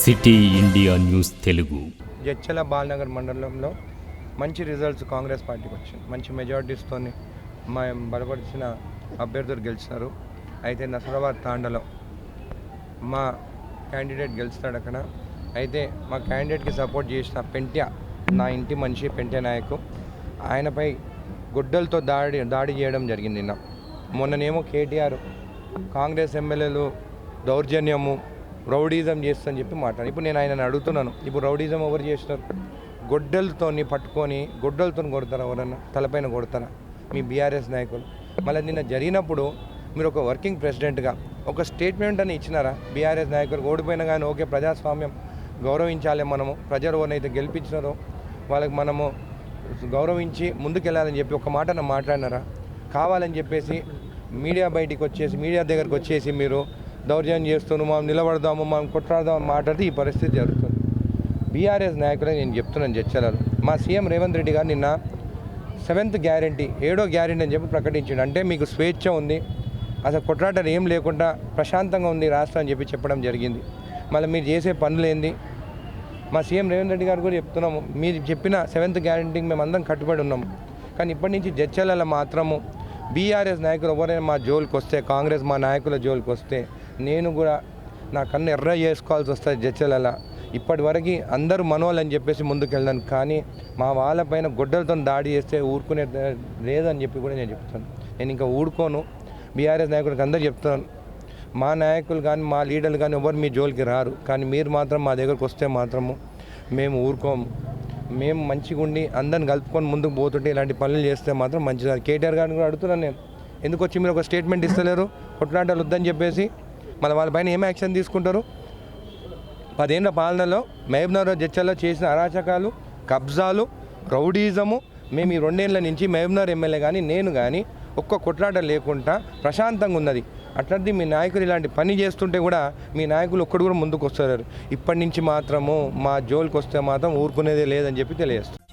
City India news Telugu. Jadcherla Balanagar మండలంలో మంచి results Congress పార్టీకి వచ్చింది. మంచి మెజారిటీస్తో మేము బలపరిచిన అభ్యర్థులు గెలిచినారు. అయితే నసరాబాద్ తాండలో మా క్యాండిడేట్ గెలుస్తాడు. అక్కడ అయితే మా క్యాండిడేట్కి సపోర్ట్ చేసిన పెంట్యా, నా ఇంటి మనిషి పెంట్యా నాయకు, ఆయనపై గుడ్డలతో దాడి చేయడం జరిగింది. నిన్న మొన్ననేమో కేటీఆర్ కాంగ్రెస్ ఎమ్మెల్యేలు దౌర్జన్యము రౌడీజం చేస్తుందని చెప్పి మాట్లాడు. ఇప్పుడు నేను ఆయనను అడుగుతున్నాను, ఇప్పుడు రౌడీజం ఎవరు చేస్తారు? గొడ్డలతో పట్టుకొని గొడ్డలతో కొడతారా? ఎవరన్నా తలపైన కొడతారా? మీ బీఆర్ఎస్ నాయకులు. మళ్ళీ నిన్న జరిగినప్పుడు మీరు ఒక వర్కింగ్ ప్రెసిడెంట్గా ఒక స్టేట్మెంట్ అని ఇచ్చినారా? బీఆర్ఎస్ నాయకులు ఓడిపోయినా కానీ ఓకే, ప్రజాస్వామ్యం గౌరవించాలి, మనము ప్రజలు ఎవరైతే గెలిపించినారో వాళ్ళకి మనము గౌరవించి ముందుకెళ్ళాలని చెప్పి ఒక మాట మాట్లాడినారా? కావాలని చెప్పేసి మీడియా బయటికి వచ్చేసి మీడియా దగ్గరికి వచ్చేసి మీరు దౌర్జన్యం చేస్తున్నాము, మనం నిలబడదాము, మనం కొట్లాడదామని మాట్లాడితే ఈ పరిస్థితి జరుగుతుంది. బీఆర్ఎస్ నాయకులే నేను చెప్తున్నాను జడ్చలలో. మా సీఎం రేవంత్ రెడ్డి గారు నిన్న 7th గ్యారంటీ 7వ గ్యారంటీ అని చెప్పి ప్రకటించాడు. అంటే మీకు స్వేచ్ఛ ఉంది, అసలు కొట్లాటలు ఏం లేకుండా ప్రశాంతంగా ఉంది రాష్ట్రం అని చెప్పి చెప్పడం జరిగింది. మళ్ళీ మీరు చేసే పనులు ఏంది? మా సీఎం రేవంత్ రెడ్డి గారు కూడా చెప్తున్నాము, మీరు చెప్పిన 7th గ్యారంటీకి మేము అందరం కట్టుబడి ఉన్నాము. కానీ ఇప్పటి నుంచి జడ్చలలో మాత్రము బీఆర్ఎస్ నాయకులు ఎవరైనా మా జోలికి వస్తే, కాంగ్రెస్ మా నాయకుల జోలికి వస్తే నేను కూడా నా కన్ను ఎర్ర చేసుకోవాల్సి వస్తుంది జడ్చలలో. ఇప్పటివరకు అందరూ మనోళ్ళని చెప్పేసి ముందుకెళ్ళాను, కానీ మా వాళ్ళపైన గొడ్డలతో దాడి చేస్తే ఊరుకునే లేదని చెప్పి కూడా నేను చెప్తాను. నేను ఇంకా ఊరుకోను. బీఆర్ఎస్ నాయకులకు అందరూ చెప్తాను, మా నాయకులు కానీ మా లీడర్లు కానీ ఎవరు మీ జోలికి రారు, కానీ మీరు మాత్రం మా దగ్గరకు వస్తే మాత్రము మేము ఊరుకోము. మేము మంచిగా ఉండి అందరిని కలుపుకొని ముందుకు పోతుంటే ఇలాంటి పనులు చేస్తే మాత్రం మంచిది. కేటీఆర్ గారిని కూడా అడుగుతున్నాను నేను, ఎందుకు వచ్చి మీరు ఒక స్టేట్మెంట్ ఇస్తలేరు? కొట్లాటలు వద్దని చెప్పేసి మళ్ళీ వాళ్ళపైన ఏం యాక్షన్ తీసుకుంటారు? 10 ఏళ్ల పాలనలో మహబూబ్నగర్ జడ్చల్లో చేసిన అరాచకాలు, కబ్జాలు, రౌడీజము, మేము ఈ 2 ఏళ్ల నుంచి మహబూబ్నగర్ ఎమ్మెల్యే కానీ నేను కానీ ఒక్క కొట్లాట లేకుండా ప్రశాంతంగా ఉన్నది. అట్లాంటి మీ నాయకులు ఇలాంటి పని చేస్తుంటే కూడా మీ నాయకులు ఒక్కడు కూడా ముందుకు వస్తారు. ఇప్పటి నుంచి మాత్రము మా జోలికి వస్తే మాత్రం ఊరుకునేదే లేదని చెప్పి తెలియజేస్తారు.